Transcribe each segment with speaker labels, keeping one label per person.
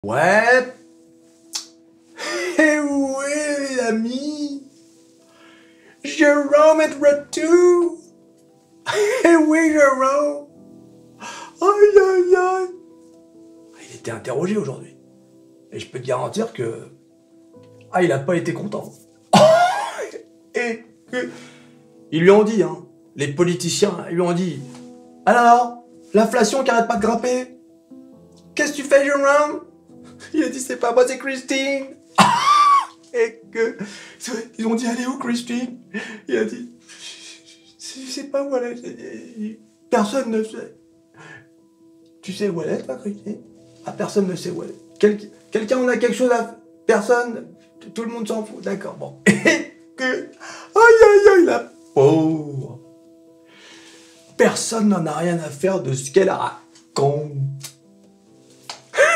Speaker 1: Ouais. Eh oui, les amis. Jérôme est de retour. Eh oui, Jérôme. Aïe, aïe, aïe. Il était interrogé aujourd'hui. Et je peux te garantir que... Ah, il a pas été content. Et que... Ils lui ont dit, hein, les politiciens, ils lui ont dit, alors, l'inflation qui arrête pas de grimper. Qu'est-ce que tu fais, Jérôme? Il a dit, c'est pas moi, c'est Christine. Et que... Ils ont dit, allez où, Christine? Il a dit, je sais pas où elle est. Personne ne sait. Tu sais où elle est, toi, Christine? Ah, personne ne sait où elle est. Quelqu'un en a quelque chose à... Personne? Tout le monde s'en fout, d'accord, bon. Et que... Aïe, aïe, aïe, la pauvre. Personne n'en a rien à faire de ce qu'elle raconte.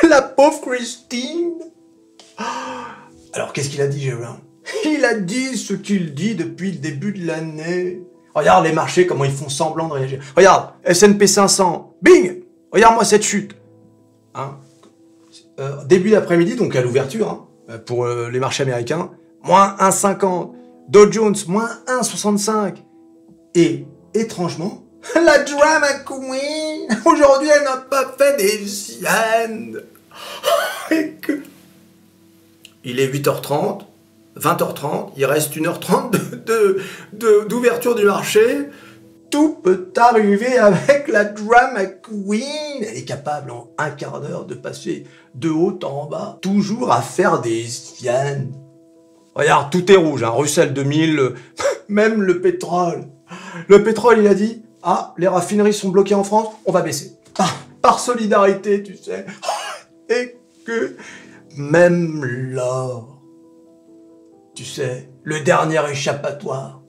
Speaker 1: La pauvre Christine. Alors, qu'est-ce qu'il a dit, Jérôme? Il a dit ce qu'il dit depuis le début de l'année. Regarde les marchés, comment ils font semblant de réagir. Regarde, S&P 500, bing. Regarde-moi cette chute. Hein, début d'après-midi, donc à l'ouverture, hein, pour les marchés américains, moins 1,50. Dow Jones, moins 1,65. Et, étrangement, la drama queen, aujourd'hui, elle n'a pas fait des siennes. Et que... Il est 8h30, 20h30, il reste 1h30 d'ouverture du marché. Tout peut arriver avec la drama queen. Elle est capable en un quart d'heure de passer de haut en bas, toujours à faire des siennes. Regarde, tout est rouge, hein. Russell 2000, même le pétrole. Le pétrole, il a dit, ah, les raffineries sont bloquées en France, on va baisser. Par solidarité, tu sais. Et que même l'or, tu sais, le dernier échappatoire,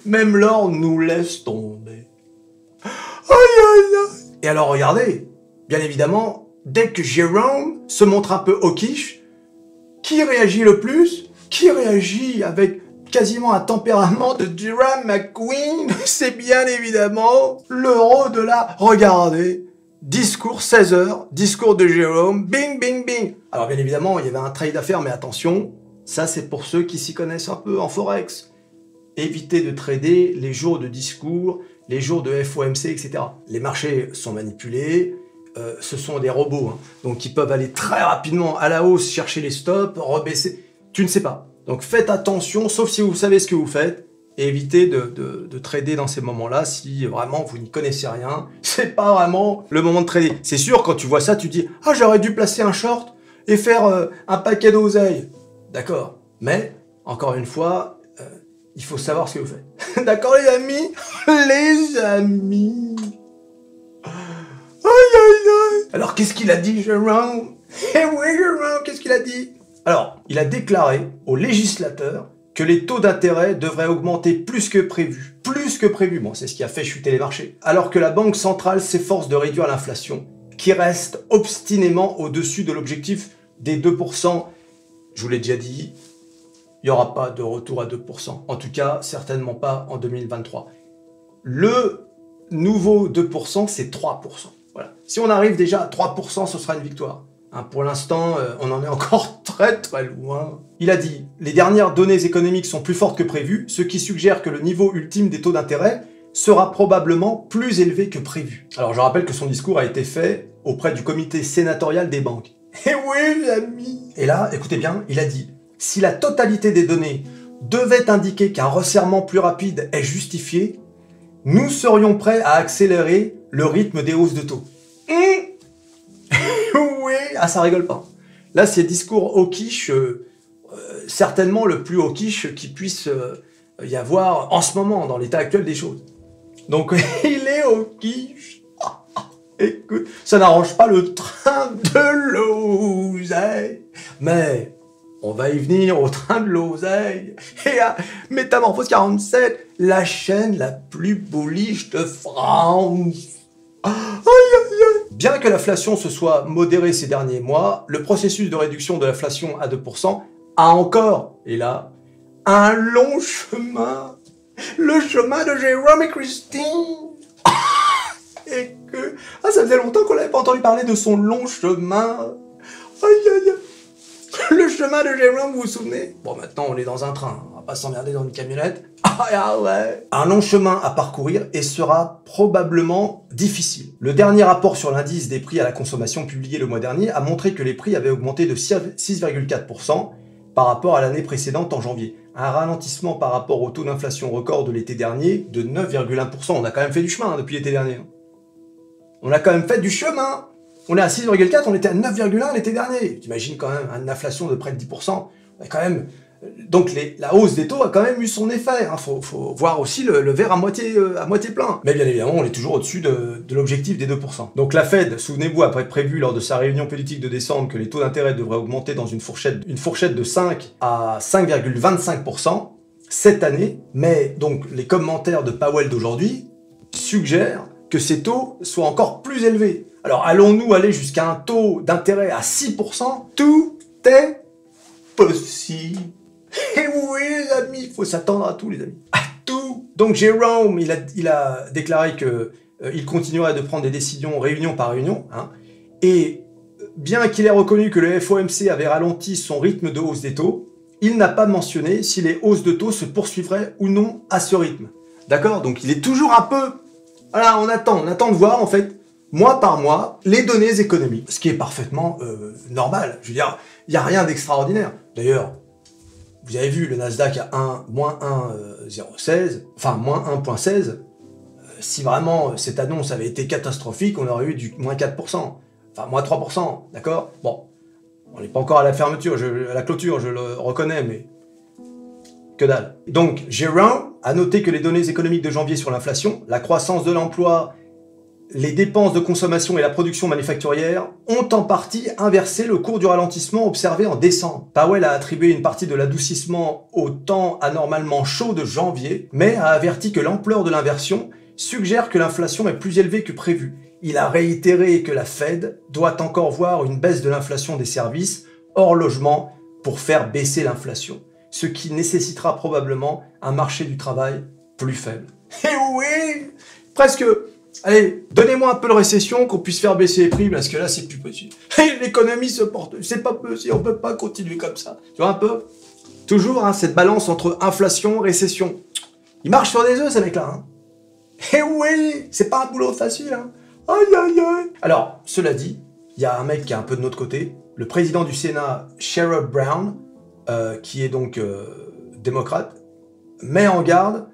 Speaker 1: même l'or nous laisse tomber. Aïe, aïe, aïe. Et alors, regardez, bien évidemment, dès que Jérôme se montre un peu hawkish, qui réagit le plus? Qui réagit avec quasiment un tempérament de Drama McQueen? C'est bien évidemment l'euro de la... Regardez, discours 16h, discours de Jérôme, bing, bing, bing. Alors bien évidemment, il y avait un trade à faire, mais attention, ça c'est pour ceux qui s'y connaissent un peu en Forex. Évitez de trader les jours de discours, les jours de FOMC, etc. Les marchés sont manipulés, ce sont des robots, hein, donc ils peuvent aller très rapidement à la hausse, chercher les stops, rebaisser... Tu ne sais pas. Donc faites attention, sauf si vous savez ce que vous faites, et évitez de trader dans ces moments-là si vraiment vous n'y connaissez rien. C'est pas vraiment le moment de trader. C'est sûr, quand tu vois ça, tu dis « Ah, j'aurais dû placer un short et faire un paquet d'oseille. » D'accord. Mais, encore une fois, il faut savoir ce que vous faites. D'accord, les amis? Les amis. Aïe, aïe, aïe. Alors, qu'est-ce qu'il a dit, Jérôme? Eh oui, Jérôme, qu'est-ce qu'il a dit? Alors, il a déclaré aux législateurs que les taux d'intérêt devraient augmenter plus que prévu. Plus que prévu, bon, c'est ce qui a fait chuter les marchés. Alors que la Banque centrale s'efforce de réduire l'inflation, qui reste obstinément au-dessus de l'objectif des 2%. Je vous l'ai déjà dit, il n'y aura pas de retour à 2%. En tout cas, certainement pas en 2023. Le nouveau 2%, c'est 3%. Voilà. Si on arrive déjà à 3%, ce sera une victoire. Pour l'instant, on en est encore très très loin. Il a dit « Les dernières données économiques sont plus fortes que prévues, ce qui suggère que le niveau ultime des taux d'intérêt sera probablement plus élevé que prévu. » Alors je rappelle que son discours a été fait auprès du comité sénatorial des banques. Eh oui, les amis. Et là, écoutez bien, il a dit « Si la totalité des données devait indiquer qu'un resserrement plus rapide est justifié, nous serions prêts à accélérer le rythme des hausses de taux. » Oui, ah ça rigole pas. Là c'est discours hawkish, certainement le plus hawkish qui puisse y avoir en ce moment, dans l'état actuel des choses. Donc il est hawkish. Écoute, ça n'arrange pas le train de l'oseille. Mais on va y venir au train de l'oseille. Et à Métamorphose 47, la chaîne la plus bullish de France. Aïe, aïe, aïe. Bien que l'inflation se soit modérée ces derniers mois, le processus de réduction de l'inflation à 2% a encore, et là, un long chemin. Le chemin de Jérôme et Christine. Et que... Ah, ça faisait longtemps qu'on n'avait pas entendu parler de son long chemin. Aïe, chemin de Jérôme, vous vous souvenez? Bon, maintenant, on est dans un train. On va pas s'emmerder dans une camionnette. Ah ouais. Un long chemin à parcourir et sera probablement difficile. Le dernier rapport sur l'indice des prix à la consommation publié le mois dernier a montré que les prix avaient augmenté de 6,4% par rapport à l'année précédente en janvier. Un ralentissement par rapport au taux d'inflation record de l'été dernier de 9,1%. On a quand même fait du chemin depuis l'été dernier. On a quand même fait du chemin. On est à 6,4, on était à 9,1 l'été dernier. T'imagines quand même une inflation de près de 10%. On a quand même... Donc la hausse des taux a quand même eu son effet. Hein. Faut voir aussi le verre à moitié plein. Mais bien évidemment, on est toujours au-dessus de l'objectif des 2%. Donc la Fed, souvenez-vous, a prévu lors de sa réunion politique de décembre que les taux d'intérêt devraient augmenter dans une fourchette de 5 à 5,25% cette année. Mais donc les commentaires de Powell d'aujourd'hui suggèrent que ces taux soient encore plus élevés. Alors allons-nous aller jusqu'à un taux d'intérêt à 6%? Tout est possible. Et oui les amis, il faut s'attendre à tout les amis. À tout. Donc Jérôme, il a déclaré que il continuerait de prendre des décisions réunion par réunion. Hein, et bien qu'il ait reconnu que le FOMC avait ralenti son rythme de hausse des taux, il n'a pas mentionné si les hausses de taux se poursuivraient ou non à ce rythme. D'accord? Donc il est toujours un peu... Voilà, on attend de voir en fait, mois par mois, les données économiques. Ce qui est parfaitement normal. Je veux dire, il n'y a rien d'extraordinaire. D'ailleurs, vous avez vu le Nasdaq à moins 1,016, enfin moins 1,16. Si vraiment cette annonce avait été catastrophique, on aurait eu du moins 4%, enfin moins 3%, d'accord? Bon, on n'est pas encore à la fermeture, à la clôture, je le reconnais, mais que dalle. Donc, Jérôme a noté que les données économiques de janvier sur l'inflation, la croissance de l'emploi, les dépenses de consommation et la production manufacturière ont en partie inversé le cours du ralentissement observé en décembre. Powell a attribué une partie de l'adoucissement au temps anormalement chaud de janvier, mais a averti que l'ampleur de l'inversion suggère que l'inflation est plus élevée que prévu. Il a réitéré que la Fed doit encore voir une baisse de l'inflation des services hors logement pour faire baisser l'inflation, ce qui nécessitera probablement un marché du travail plus faible. Et oui, presque... Allez, donnez-moi un peu de récession qu'on puisse faire baisser les prix, parce que là, c'est plus possible. L'économie se porte, c'est pas possible, on peut pas continuer comme ça. Tu vois un peu? Toujours, hein, cette balance entre inflation, récession. Ils marchent sur des œufs, ces mecs-là. Hein. Et oui, c'est pas un boulot facile. Hein. Aïe, aïe, aïe. Alors, cela dit, il y a un mec qui est un peu de notre côté, le président du Sénat, Sherrod Brown, qui est donc démocrate, met en garde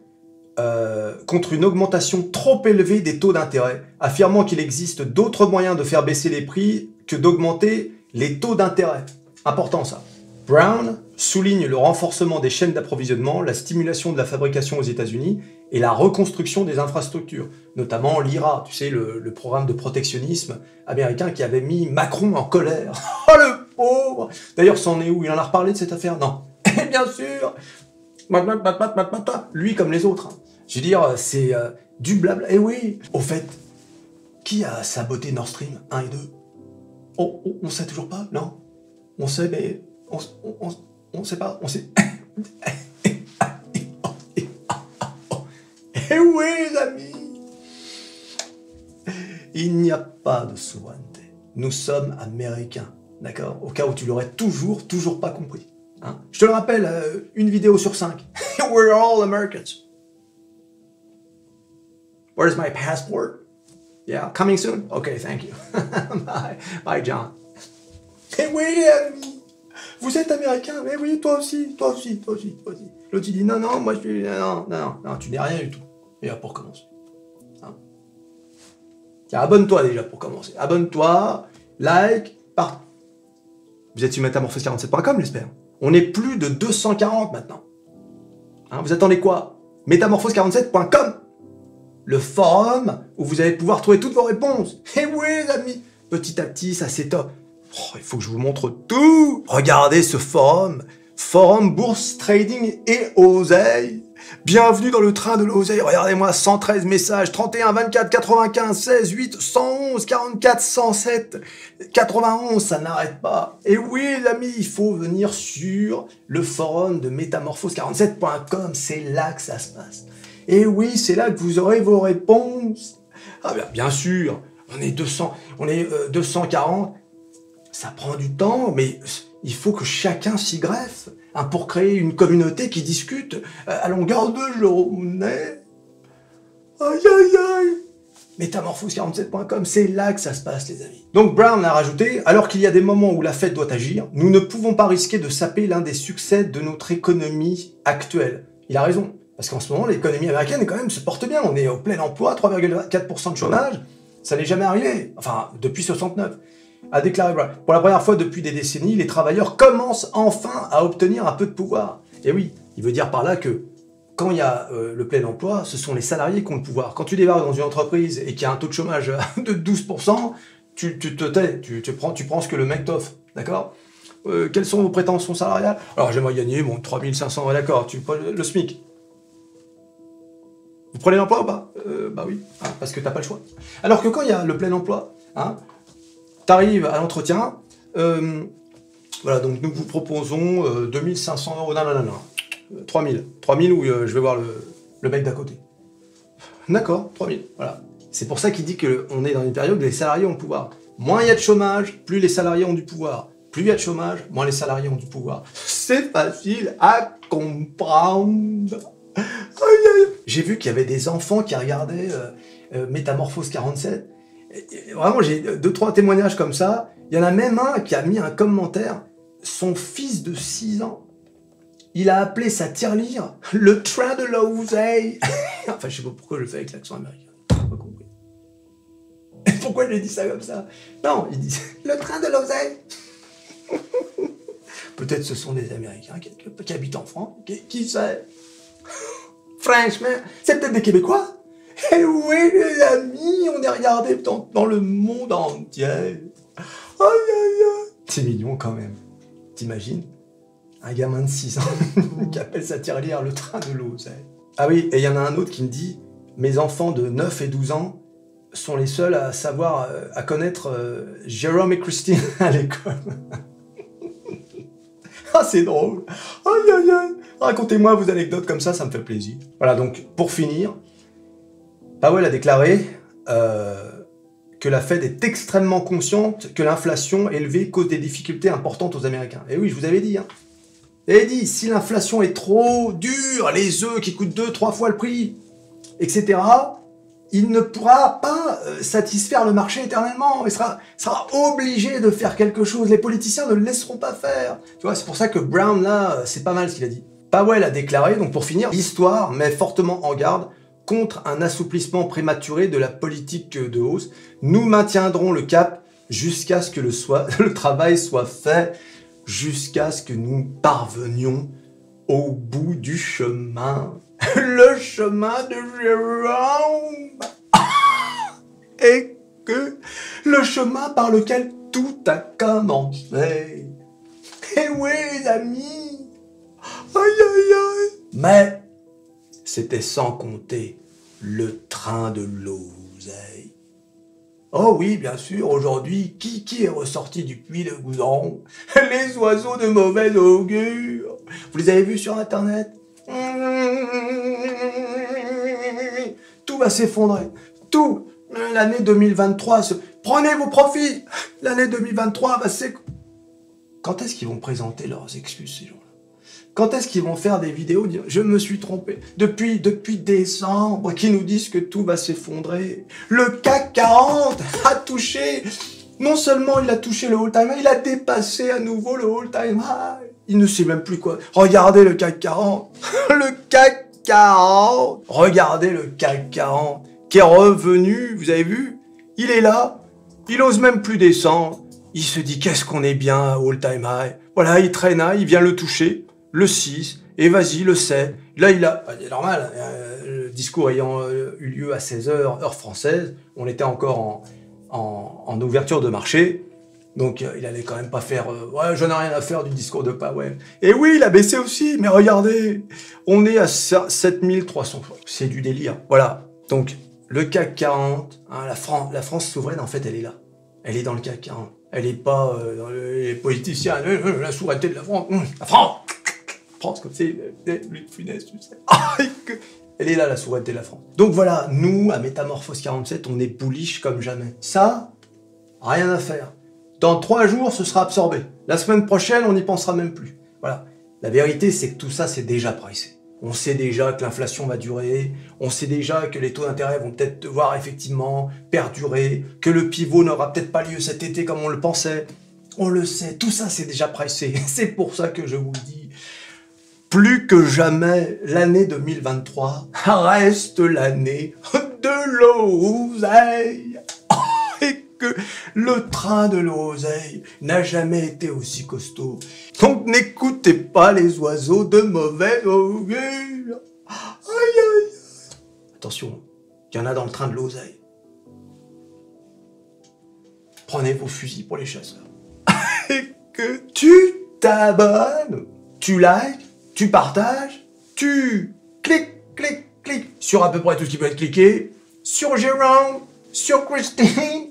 Speaker 1: contre une augmentation trop élevée des taux d'intérêt, affirmant qu'il existe d'autres moyens de faire baisser les prix que d'augmenter les taux d'intérêt. Important ça. Brown souligne le renforcement des chaînes d'approvisionnement, la stimulation de la fabrication aux États-Unis et la reconstruction des infrastructures, notamment l'IRA, tu sais, le programme de protectionnisme américain qui avait mis Macron en colère. Oh le pauvre! D'ailleurs, c'en est où? Il en a reparlé de cette affaire? Non. Et bien sûr, lui comme les autres. Hein. Je veux dire, c'est du blabla. Et oui, au fait, qui a saboté Nord Stream 1 et 2? On sait toujours pas, non? On sait, mais on sait pas, on sait... Eh oui, les amis! Il n'y a pas de souveraineté. Nous sommes américains, d'accord? Au cas où tu l'aurais toujours pas compris. Hein? Je te le rappelle, une vidéo sur 5. We're all Americans. Where's my passport? Yeah, coming soon? Okay, thank you. Bye, John. Eh oui, les amis! Vous êtes américain? Eh oui, toi aussi. L'autre, il dit, non, moi je suis... Non, tu n'es rien du tout. Et là, pour commencer. Hein? Tiens, abonne-toi déjà pour commencer. Abonne-toi, like, partage. Vous êtes sur métamorphose47.com, j'espère. On est plus de 240 maintenant. Hein, vous attendez quoi? Métamorphose47.com, le forum où vous allez pouvoir trouver toutes vos réponses. Et oui, les amis, petit à petit, ça s'étoffe. Oh, il faut que je vous montre tout. Regardez ce forum. Forum Bourse, Trading et Oseille. Bienvenue dans le train de l'oseille. Regardez-moi, 113 messages, 31, 24, 95, 16, 8, 111, 44, 107, 91, ça n'arrête pas. Et oui, les amis, il faut venir sur le forum de métamorphose47.com. C'est là que ça se passe. Et oui, c'est là que vous aurez vos réponses. Ah bien sûr, on est 240. Ça prend du temps, mais il faut que chacun s'y greffe, hein, pour créer une communauté qui discute à longueur de journée. Aïe aïe aïe. Métamorphose47.com, c'est là que ça se passe, les amis. Donc Brown a rajouté, alors qu'il y a des moments où la Fed doit agir, nous ne pouvons pas risquer de saper l'un des succès de notre économie actuelle. Il a raison, parce qu'en ce moment, l'économie américaine, quand même, se porte bien. On est au plein emploi, 3,4% de chômage, ça n'est jamais arrivé, enfin, depuis 69. A déclaré Brown. Pour la première fois depuis des décennies, les travailleurs commencent enfin à obtenir un peu de pouvoir. Et oui, il veut dire par là que quand il y a le plein emploi, ce sont les salariés qui ont le pouvoir. Quand tu débarques dans une entreprise et qu'il y a un taux de chômage de 12%, tu te tais, tu prends ce que le mec t'offre, d'accord? Quelles sont vos prétentions salariales? Alors j'aimerais gagner, bon, 3500, d'accord, tu prends le SMIC. Vous prenez l'emploi ou pas? Bah oui, hein, parce que t'as pas le choix. Alors que quand il y a le plein emploi, hein, t'arrives à l'entretien, voilà, donc nous vous proposons 2500 €, non, 3000. 3000 ou je vais voir le mec d'à côté. D'accord, 3000, voilà. C'est pour ça qu'il dit qu'on est dans une période où les salariés ont le pouvoir. Moins il y a de chômage, plus les salariés ont du pouvoir. Plus il y a de chômage, moins les salariés ont du pouvoir. C'est facile à comprendre. J'ai vu qu'il y avait des enfants qui regardaient Métamorphose 47. Vraiment, j'ai 2-3 témoignages comme ça. Il y en a même un qui a mis un commentaire. Son fils de 6 ans, il a appelé sa tirelire le train de l'oseille. Enfin, je sais pas pourquoi je le fais avec l'accent américain. J'ai pas compris. Pourquoi je lui ai dit ça comme ça? Non, il dit le train de l'oseille. Peut-être ce sont des Américains qui habitent en France. Qui sait? Franchement, c'est peut-être des Québécois. Eh oui, les amis, on est regardés dans le monde entier. Aïe, aïe, aïe. C'est mignon quand même. T'imagines? Un gamin de 6 ans qui appelle sa tirelire le train de l'oseille. Ah oui, et il y en a un autre qui me dit « Mes enfants de 9 et 12 ans sont les seuls à savoir, à connaître Jérôme et Christine à l'école. » Ah, c'est drôle. Aïe, aïe, aïe. Racontez-moi vos anecdotes comme ça me fait plaisir. Voilà, donc, pour finir, Powell a déclaré que la Fed est extrêmement consciente que l'inflation élevée cause des difficultés importantes aux Américains. Et oui, je vous avais dit, hein. Et dit, si l'inflation est trop dure, les œufs qui coûtent 2-3 fois le prix, etc., il ne pourra pas satisfaire le marché éternellement. Il sera obligé de faire quelque chose. Les politiciens ne le laisseront pas faire. Tu vois, c'est pour ça que Brown, là, c'est pas mal ce qu'il a dit. Powell a déclaré, donc pour finir, l'histoire met fortement en garde contre un assouplissement prématuré de la politique de hausse. Nous maintiendrons le cap jusqu'à ce que le travail soit fait, jusqu'à ce que nous parvenions au bout du chemin. Le chemin de Jérôme. Et que le chemin par lequel tout a commencé. Et oui, les amis. Aïe, aïe, aïe. Mais c'était sans compter le train de l'oseille. Oh oui, bien sûr, aujourd'hui, qui est ressorti du puits de Goudron? Les oiseaux de mauvais augure. Vous les avez vus sur Internet? Tout va s'effondrer. Tout. L'année 2023, prenez vos profits. L'année 2023 va s'écrouler. Quand est-ce qu'ils vont présenter leurs excuses, ces gens-là? Quand est-ce qu'ils vont faire des vidéos dire « Je me suis trompé » depuis décembre, qui nous disent que tout va s'effondrer. Le CAC 40 a touché, non seulement il a touché le all-time high, il a dépassé à nouveau le all-time high. Il ne sait même plus quoi. Regardez le CAC 40. Le CAC 40. Regardez le CAC 40 qui est revenu, vous avez vu? Il est là, il ose même plus descendre. Il se dit « Qu'est-ce qu'on est bien, all-time high ». Voilà, il traîne là, il vient le toucher. Le 6, et vas-y, le 7. Là, il a... C'est normal, le discours ayant eu lieu à 16h, heure française, on était encore en ouverture de marché, donc il allait quand même pas faire « Ouais, j'en ai rien à faire du discours de Powell ». Et oui, il a baissé aussi, mais regardez, on est à 7300. C'est du délire. Voilà, donc le CAC 40, hein, la France souveraine, en fait, elle est là. Elle est dans le CAC 40. Elle n'est pas dans les politiciens, la souveraineté de la France. La France, comme c'est Louis de Funès, tu sais. Elle est là, la souveraineté de la France. Donc voilà, nous, à Métamorphose 47, on est bullish comme jamais. Ça, rien à faire. Dans 3 jours, ce sera absorbé. La semaine prochaine, on n'y pensera même plus. Voilà. La vérité, c'est que tout ça, c'est déjà pricé. On sait déjà que l'inflation va durer, on sait déjà que les taux d'intérêt vont peut-être devoir effectivement perdurer, que le pivot n'aura peut-être pas lieu cet été comme on le pensait. On le sait, tout ça c'est déjà pricé. C'est pour ça que je vous le dis, plus que jamais, l'année 2023 reste l'année de l'oseille. Et que le train de l'oseille n'a jamais été aussi costaud. Donc n'écoutez pas les oiseaux de mauvais augure. Aïe aïe. Attention, il y en a dans le train de l'oseille. Prenez vos fusils pour les chasseurs. Et que tu t'abonnes, tu likes, tu partages, tu cliques sur à peu près tout ce qui peut être cliqué, sur Jérôme, sur Christine.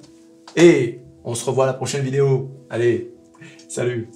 Speaker 1: Et on se revoit à la prochaine vidéo. Allez, salut.